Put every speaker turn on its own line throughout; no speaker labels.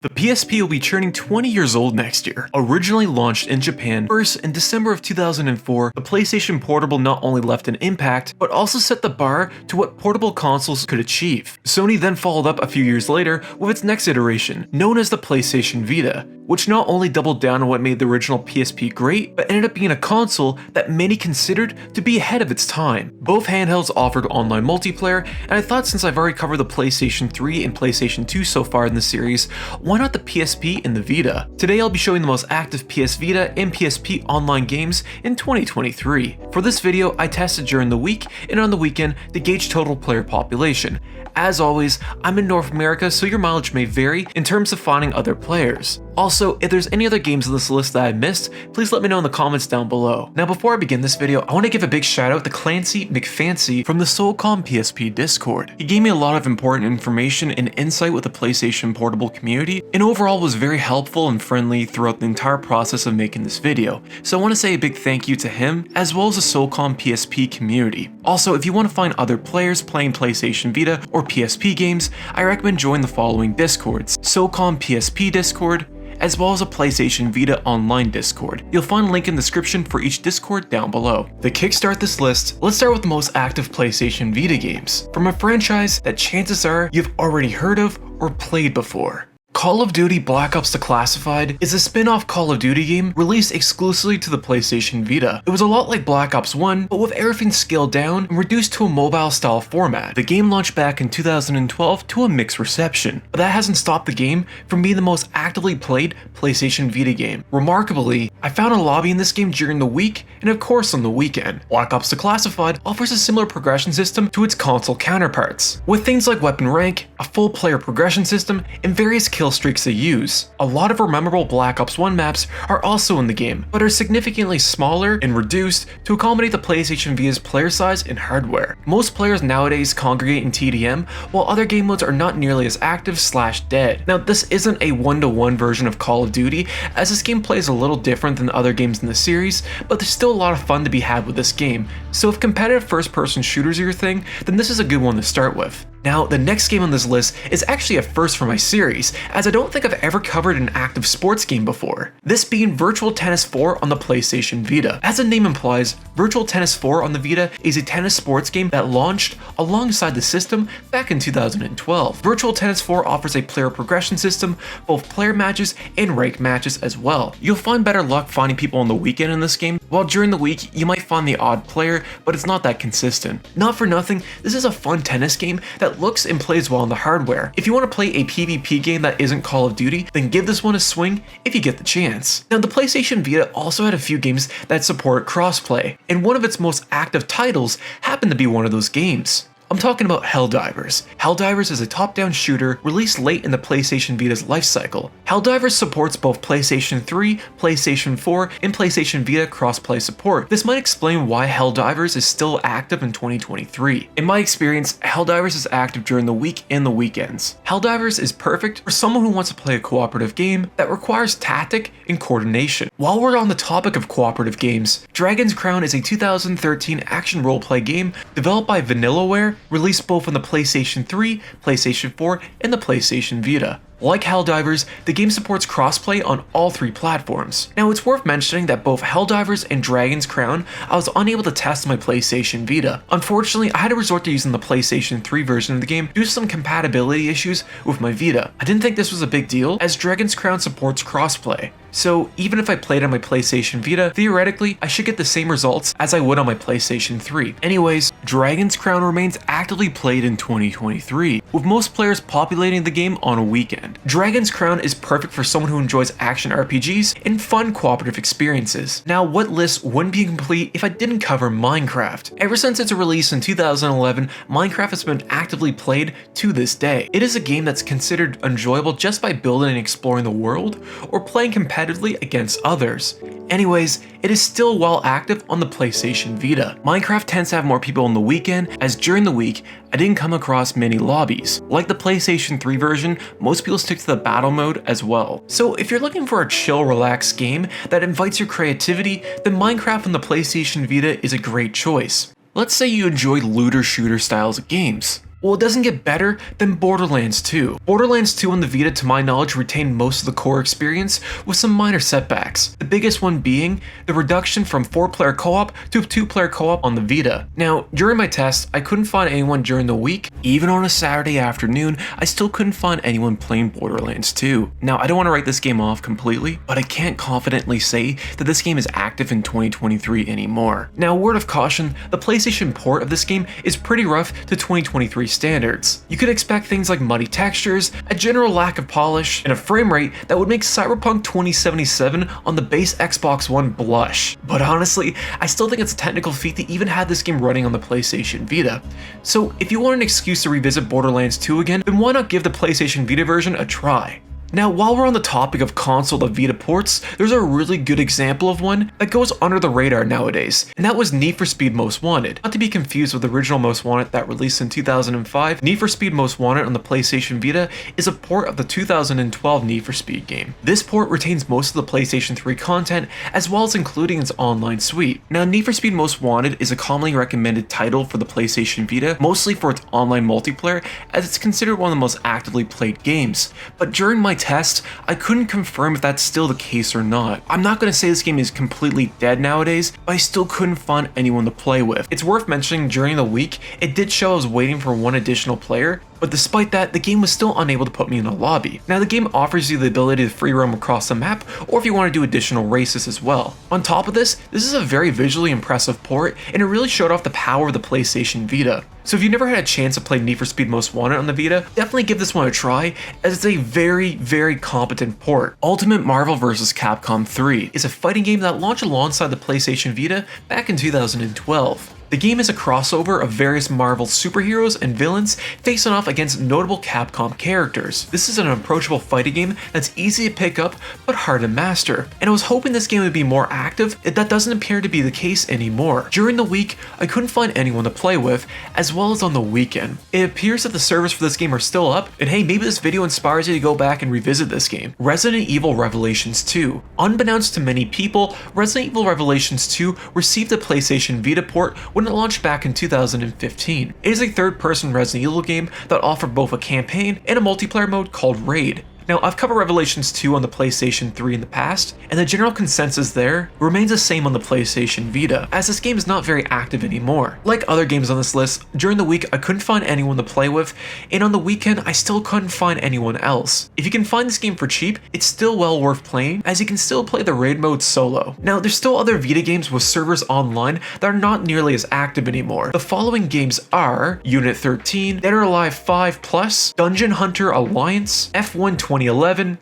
The PSP will be turning 20 years old next year. Originally launched in Japan first in December of 2004, the PlayStation Portable not only left an impact, but also set the bar to what portable consoles could achieve. Sony then followed up a few years later with its next iteration, known as the PlayStation Vita, which not only doubled down on what made the original PSP great, but ended up being a console that many considered to be ahead of its time. Both handhelds offered online multiplayer, and I thought since I've already covered the PlayStation 3 and PlayStation 2 so far in the series, why not the PSP and the Vita? Today I'll be showing the most active PS Vita and PSP online games in 2023. For this video, I tested during the week and on the weekend to gauge total player population. As always, I'm in North America, so your mileage may vary in terms of finding other players. Also, if there's any other games on this list that I missed, please let me know in the comments down below. Now before I begin this video, I want to give a big shout out to Clancy McFancy from the Socom PSP Discord. He gave me a lot of important information and insight with the PlayStation Portable community, and overall was very helpful and friendly throughout the entire process of making this video. So I want to say a big thank you to him, as well as the Socom PSP community. Also, if you want to find other players playing PlayStation Vita or PSP games, I recommend joining the following Discords: Socom PSP Discord, as well as a PlayStation Vita Online Discord. You'll find a link in the description for each Discord down below. To kickstart this list, let's start with the most active PlayStation Vita games, from a franchise that chances are you've already heard of or played before. Call of Duty Black Ops Declassified is a spin-off Call of Duty game released exclusively to the PlayStation Vita. It was a lot like Black Ops 1, but with everything scaled down and reduced to a mobile-style format. The game launched back in 2012 to a mixed reception, but that hasn't stopped the game from being the most actively played PlayStation Vita game. Remarkably, I found a lobby in this game during the week and of course on the weekend. Black Ops Declassified offers a similar progression system to its console counterparts, with things like weapon rank, a full player progression system, and various kill streaks to use. A lot of our memorable Black Ops 1 maps are also in the game, but are significantly smaller and reduced to accommodate the PlayStation Vita's player size and hardware. Most players nowadays congregate in TDM, while other game modes are not nearly as active/dead. Now, this isn't a one-to-one version of Call of Duty, as this game plays a little different than other games in the series, but there's still a lot of fun to be had with this game. So if competitive first-person shooters are your thing, then this is a good one to start with. Now, the next game on this list is actually a first for my series, as I don't think I've ever covered an active sports game before. This being Virtual Tennis 4 on the PlayStation Vita. As the name implies, Virtual Tennis 4 on the Vita is a tennis sports game that launched alongside the system back in 2012. Virtual Tennis 4 offers a player progression system, both player matches and ranked matches as well. You'll find better luck finding people on the weekend in this game, while during the week you might find the odd player, but it's not that consistent. Not for nothing, this is a fun tennis game that looks and plays well on the hardware. If you want to play a PvP game that isn't Call of Duty, then give this one a swing if you get the chance. Now, the PlayStation Vita also had a few games that support crossplay, and one of its most active titles happened to be one of those games. I'm talking about HellDivers. HellDivers is a top-down shooter released late in the PlayStation Vita's lifecycle. HellDivers supports both PlayStation 3, PlayStation 4, and PlayStation Vita crossplay support. This might explain why HellDivers is still active in 2023. In my experience, HellDivers is active during the week and the weekends. HellDivers is perfect for someone who wants to play a cooperative game that requires tactic and coordination. While we're on the topic of cooperative games, Dragon's Crown is a 2013 action roleplay game developed by Vanillaware, released both on the PlayStation 3, PlayStation 4, and the PlayStation Vita. Like HellDivers, the game supports crossplay on all three platforms. Now, it's worth mentioning that both HellDivers and Dragon's Crown I was unable to test on my PlayStation Vita. Unfortunately, I had to resort to using the PlayStation 3 version of the game due to some compatibility issues with my Vita. I didn't think this was a big deal, as Dragon's Crown supports crossplay. So even if I played on my PlayStation Vita, theoretically, I should get the same results as I would on my PlayStation 3. Anyways, Dragon's Crown remains actively played in 2023, with most players populating the game on a weekend. Dragon's Crown is perfect for someone who enjoys action RPGs and fun cooperative experiences. Now, what list wouldn't be complete if I didn't cover Minecraft? Ever since its release in 2011, Minecraft has been actively played to this day. It is a game that's considered enjoyable just by building and exploring the world, or playing competitively against others. Anyways, it is still well active on the PlayStation Vita. Minecraft tends to have more people on the weekend, as during the week, I didn't come across many lobbies. Like the PlayStation 3 version, most people stick to the battle mode as well. So if you're looking for a chill, relaxed game that invites your creativity, then Minecraft on the PlayStation Vita is a great choice. Let's say you enjoy looter shooter styles of games. Well, it doesn't get better than Borderlands 2. Borderlands 2 on the Vita, to my knowledge, retained most of the core experience with some minor setbacks. The biggest one being the reduction from 4-player co-op to 2-player co-op on the Vita. Now, during my test, I couldn't find anyone during the week. Even on a Saturday afternoon, I still couldn't find anyone playing Borderlands 2. Now, I don't want to write this game off completely, but I can't confidently say that this game is active in 2023 anymore. Now, word of caution, the PlayStation port of this game is pretty rough to 2023 standards. You could expect things like muddy textures, a general lack of polish, and a frame rate that would make Cyberpunk 2077 on the base Xbox One blush. But honestly, I still think it's a technical feat to even have this game running on the PlayStation Vita. So if you want an excuse to revisit Borderlands 2 again, then why not give the PlayStation Vita version a try? Now, while we're on the topic of console to Vita ports, there's a really good example of one that goes under the radar nowadays, and that was Need for Speed Most Wanted. Not to be confused with the original Most Wanted that released in 2005, Need for Speed Most Wanted on the PlayStation Vita is a port of the 2012 Need for Speed game. This port retains most of the PlayStation 3 content, as well as including its online suite. Now, Need for Speed Most Wanted is a commonly recommended title for the PlayStation Vita, mostly for its online multiplayer, as it's considered one of the most actively played games. But during my test, I couldn't confirm if that's still the case or not. I'm not going to say this game is completely dead nowadays, but I still couldn't find anyone to play with. It's worth mentioning during the week, it did show I was waiting for one additional player, but despite that, the game was still unable to put me in a lobby. Now, the game offers you the ability to free roam across the map, or if you want to do additional races as well. On top of this is a very visually impressive port, and it really showed off the power of the PlayStation Vita. So if you've never had a chance to play Need for Speed Most Wanted on the Vita, definitely give this one a try, as it's a very competent port. Ultimate Marvel vs. Capcom 3 is a fighting game that launched alongside the PlayStation Vita back in 2012. The game is a crossover of various Marvel superheroes and villains facing off against notable Capcom characters. This is an approachable fighting game that's easy to pick up but hard to master, and I was hoping this game would be more active, yet that doesn't appear to be the case anymore. During the week, I couldn't find anyone to play with, as well as on the weekend. It appears that the servers for this game are still up, and hey, maybe this video inspires you to go back and revisit this game. Resident Evil Revelations 2. Unbeknownst to many people, Resident Evil Revelations 2 received a PlayStation Vita port when it launched back in 2015. It is a third-person Resident Evil game that offered both a campaign and a multiplayer mode called Raid. Now, I've covered Revelations 2 on the PlayStation 3 in the past, and the general consensus there remains the same on the PlayStation Vita, as this game is not very active anymore. Like other games on this list, during the week I couldn't find anyone to play with, and on the weekend I still couldn't find anyone else. If you can find this game for cheap, it's still well worth playing, as you can still play the raid mode solo. Now, there's still other Vita games with servers online that are not nearly as active anymore. The following games are Unit 13, Dead or Alive 5+, Dungeon Hunter Alliance, F1 2011,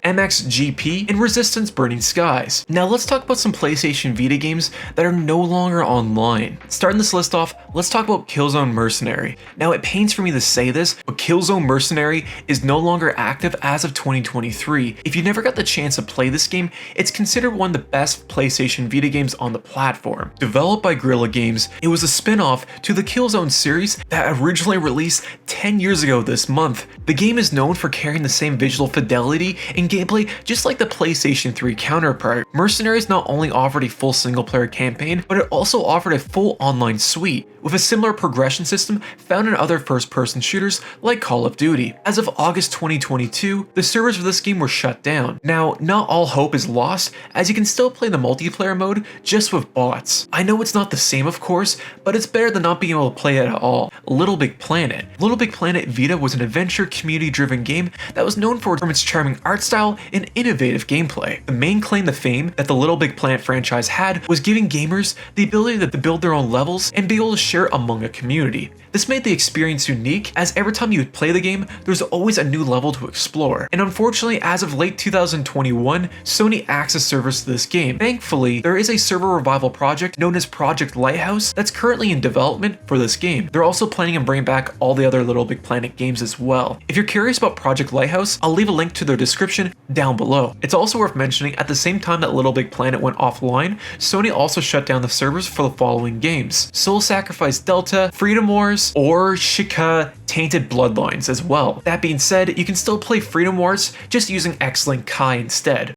MXGP, and Resistance Burning Skies. Now let's talk about some PlayStation Vita games that are no longer online. Starting this list off, let's talk about Killzone Mercenary. Now it pains for me to say this, but Killzone Mercenary is no longer active as of 2023. If you never got the chance to play this game, it's considered one of the best PlayStation Vita games on the platform. Developed by Guerrilla Games, it was a spin-off to the Killzone series that originally released 10 years ago this month. The game is known for carrying the same visual fidelity and gameplay just like the PlayStation 3 counterpart. Mercenaries not only offered a full single-player campaign, but it also offered a full online suite, with a similar progression system found in other first-person shooters like Call of Duty. As of August 2022, the servers for this game were shut down. Now, not all hope is lost, as you can still play the multiplayer mode just with bots. I know it's not the same, of course, but it's better than not being able to play it at all. LittleBigPlanet. LittleBigPlanet Vita was an adventure community-driven game that was known for its charming art style and innovative gameplay. The main claim to fame that the LittleBigPlanet franchise had was giving gamers the ability to build their own levels and be able to share it among a community. This made the experience unique, as every time you would play the game, there's always a new level to explore. And unfortunately, as of late 2021, Sony accessed servers to this game. Thankfully, there is a server revival project known as Project Lighthouse that's currently in development for this game. They're also planning on bringing back all the other LittleBigPlanet games as well. If you're curious about Project Lighthouse, I'll leave a link to their description down below. It's also worth mentioning, at the same time that LittleBigPlanet went offline, Sony also shut down the servers for the following games: Soul Sacrifice Delta, Freedom Wars, or Shika Tainted Bloodlines as well. That being said, you can still play Freedom Wars just using X-Link Kai instead.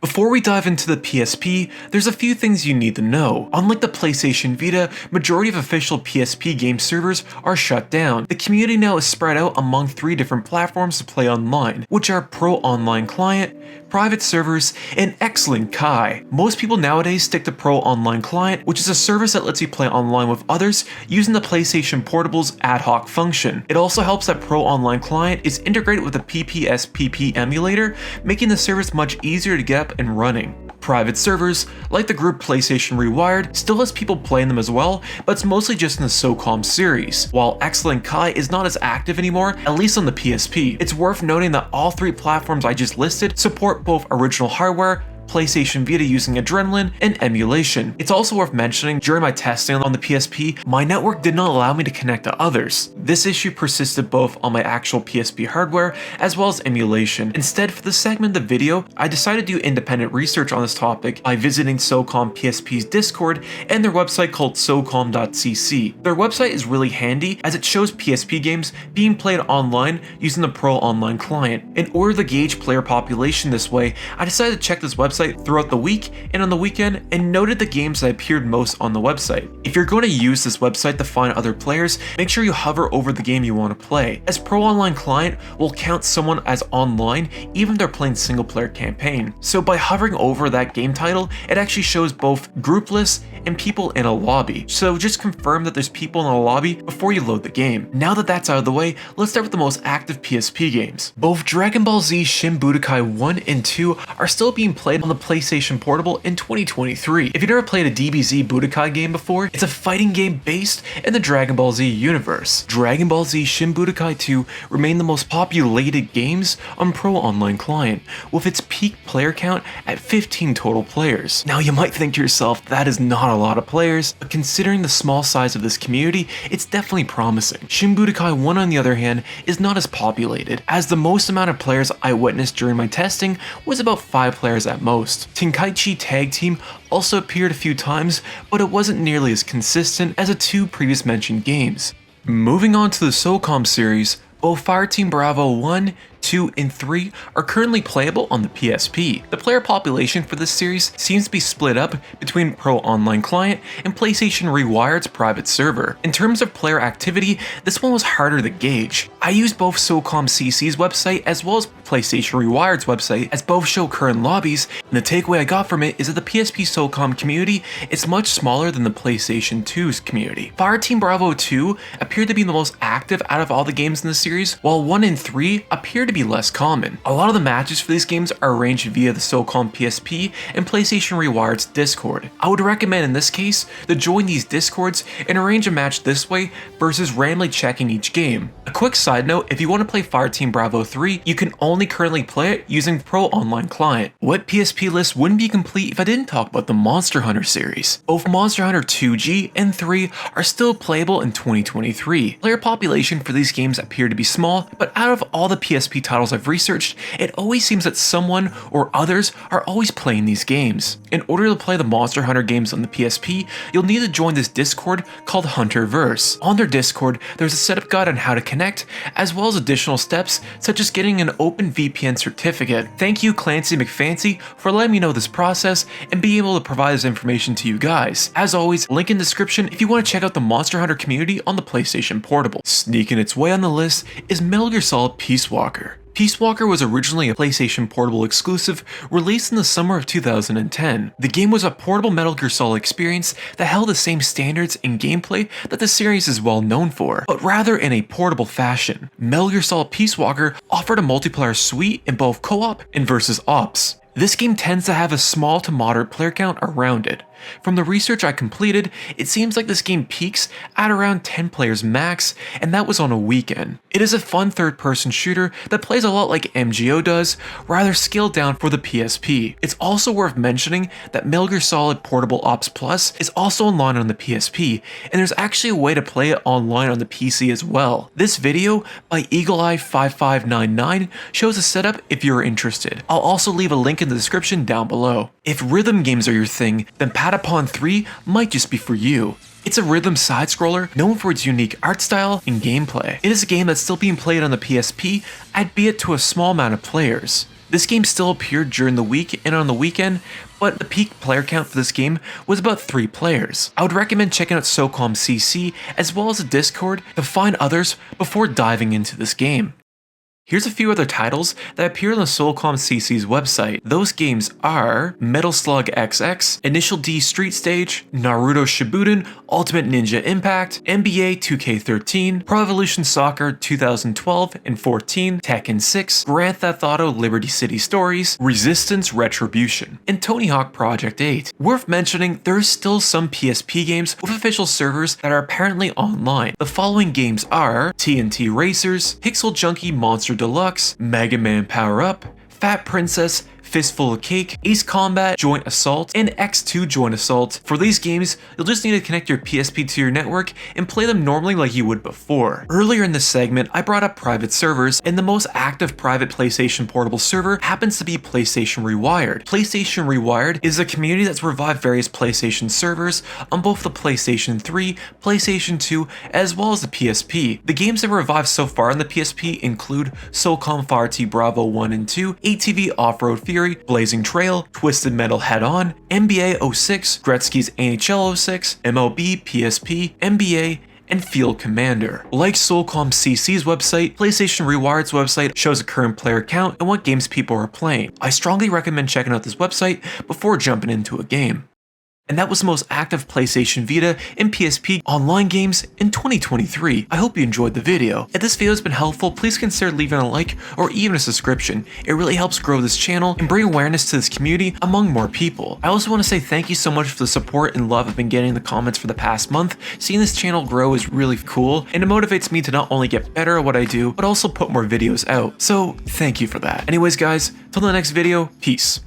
Before we dive into the PSP, there's a few things you need to know. Unlike the PlayStation Vita, majority of official PSP game servers are shut down. The community now is spread out among 3 different platforms to play online, which are Pro Online Client, private servers, and Excellent Kai. Most people nowadays stick to Pro Online Client, which is a service that lets you play online with others using the PlayStation Portable's ad hoc function. It also helps that Pro Online Client is integrated with the PSPP emulator, making the service much easier to get up and running. Private servers, like the group PlayStation Rewired, still has people playing them as well, but it's mostly just in the Socom series. While Excellent Kai is not as active anymore, at least on the PSP. It's worth noting that all 3 platforms I just listed support both original hardware, PlayStation Vita using Adrenaline, and emulation. It's also worth mentioning, during my testing on the PSP, my network did not allow me to connect to others. This issue persisted both on my actual PSP hardware as well as emulation. Instead, for the segment of the video, I decided to do independent research on this topic by visiting Socom PSP's Discord and their website called socom.cc. Their website is really handy as it shows PSP games being played online using the Pro Online Client. In order to gauge player population this way, I decided to check this website throughout the week and on the weekend and noted the games that appeared most on the website. If you're going to use this website to find other players, make sure you hover over the game you want to play, as Pro Online Client will count someone as online even if they're playing single player campaign. So by hovering over that game title, it actually shows both group lists and people in a lobby. So just confirm that there's people in a lobby before you load the game. Now that that's out of the way, let's start with the most active PSP games. Both Dragon Ball Z Shin Budokai 1 and 2 are still being played on the PlayStation Portable in 2023. If you've never played a DBZ Budokai game before, it's a fighting game based in the Dragon Ball Z universe. Dragon Ball Z Shin Budokai 2 remain the most populated games on Pro Online Client, with its peak player count at 15 total players. Now you might think to yourself, that is not a lot of players, but considering the small size of this community, it's definitely promising. Shin Budokai 1 on the other hand is not as populated, as the most amount of players I witnessed during my testing was about 5 players at most. Tenkaichi Tag Team also appeared a few times, but it wasn't nearly as consistent as the 2 previous mentioned games. Moving on to the Socom series, both Fireteam Bravo 1, 2, and 3 are currently playable on the PSP. The player population for this series seems to be split up between Pro Online Client and PlayStation Rewired's private server. In terms of player activity, this one was harder to gauge. I used both Socom CC's website as well as PlayStation Rewired's website, as both show current lobbies, and the takeaway I got from it is that the PSP Socom community is much smaller than the PlayStation 2's community. Fireteam Bravo 2 appeared to be the most active out of all the games in the series, while 1 and 3 appear to be less common. A lot of the matches for these games are arranged via the Socom PSP and PlayStation Rewired's Discord. I would recommend in this case to join these Discords and arrange a match this way versus randomly checking each game. A quick side note, if you want to play Fireteam Bravo 3, you can only currently play it using Pro Online Client. What PSP list wouldn't be complete if I didn't talk about the Monster Hunter series? Both Monster Hunter 2G and 3 are still playable in 2023. Player population for these games appear to be small, but out of all the PSP titles I've researched, it always seems that someone or others are always playing these games. In order to play the Monster Hunter games on the PSP, you'll need to join this Discord called Hunterverse. On their Discord, there's a setup guide on how to connect, as well as additional steps such as getting an open VPN certificate. Thank you Clancy McFancy for letting me know this process and being able to provide this information to you guys. As always, link in the description if you want to check out the Monster Hunter community on the PlayStation Portable. Sneaking its way on the list is Metal Gear Solid Peace Walker. Peace Walker was originally a PlayStation Portable exclusive released in the summer of 2010. The game was a portable Metal Gear Solid experience that held the same standards and gameplay that the series is well known for, but rather in a portable fashion. Metal Gear Solid Peace Walker offered a multiplayer suite in both co-op and versus ops. This game tends to have a small to moderate player count around it. From the research I completed, it seems like this game peaks at around 10 players max, and that was on a weekend. It is a fun third-person shooter that plays a lot like MGO does, rather scaled down for the PSP. It's also worth mentioning that Metal Gear Solid Portable Ops Plus is also online on the PSP, and there's actually a way to play it online on the PC as well. This video by EagleEye5599 shows a setup if you're interested. I'll also leave a link in the description down below. If rhythm games are your thing, then Patapon 3 might just be for you. It's a rhythm side-scroller known for its unique art style and gameplay. It is a game that's still being played on the PSP, albeit to a small amount of players. This game still appeared during the week and on the weekend, but the peak player count for this game was about 3 players. I would recommend checking out Socom CC as well as the Discord to find others before diving into this game. Here's a few other titles that appear on the Socom CC's website. Those games are Metal Slug XX, Initial D Street Stage, Naruto Shippuden, Ultimate Ninja Impact, NBA 2K13, Pro Evolution Soccer 2012 and 14, Tekken 6, Grand Theft Auto Liberty City Stories, Resistance Retribution, and Tony Hawk Project 8. Worth mentioning, there are still some PSP games with official servers that are apparently online. The following games are TNT Racers, Pixel Junkie Monster Deluxe, Mega Man Power Up, Fat Princess, Fistful of Cake, Ace Combat Joint Assault, and X2 Joint Assault. For these games, you'll just need to connect your PSP to your network and play them normally like you would before. Earlier in this segment, I brought up private servers, and the most active private PlayStation Portable server happens to be PlayStation Rewired. PlayStation Rewired is a community that's revived various PlayStation servers on both the PlayStation 3, PlayStation 2, as well as the PSP. The games that were revived so far on the PSP include Socom Fireteam Bravo 1 and 2, ATV Off-Road Fury, Blazing Trail, Twisted Metal Head On, NBA 06, Gretzky's NHL 06, MLB, PSP, NBA, and Field Commander. Like Socom CC's website, PlayStation Rewired's website shows a current player count and what games people are playing. I strongly recommend checking out this website before jumping into a game. And that was the most active PlayStation Vita and PSP online games in 2023. I hope you enjoyed the video. If this video has been helpful, please consider leaving a like or even a subscription. It really helps grow this channel and bring awareness to this community among more people. I also want to say thank you so much for the support and love I've been getting in the comments for the past month. Seeing this channel grow is really cool, and it motivates me to not only get better at what I do, but also put more videos out. So thank you for that. Anyways guys, till the next video, peace.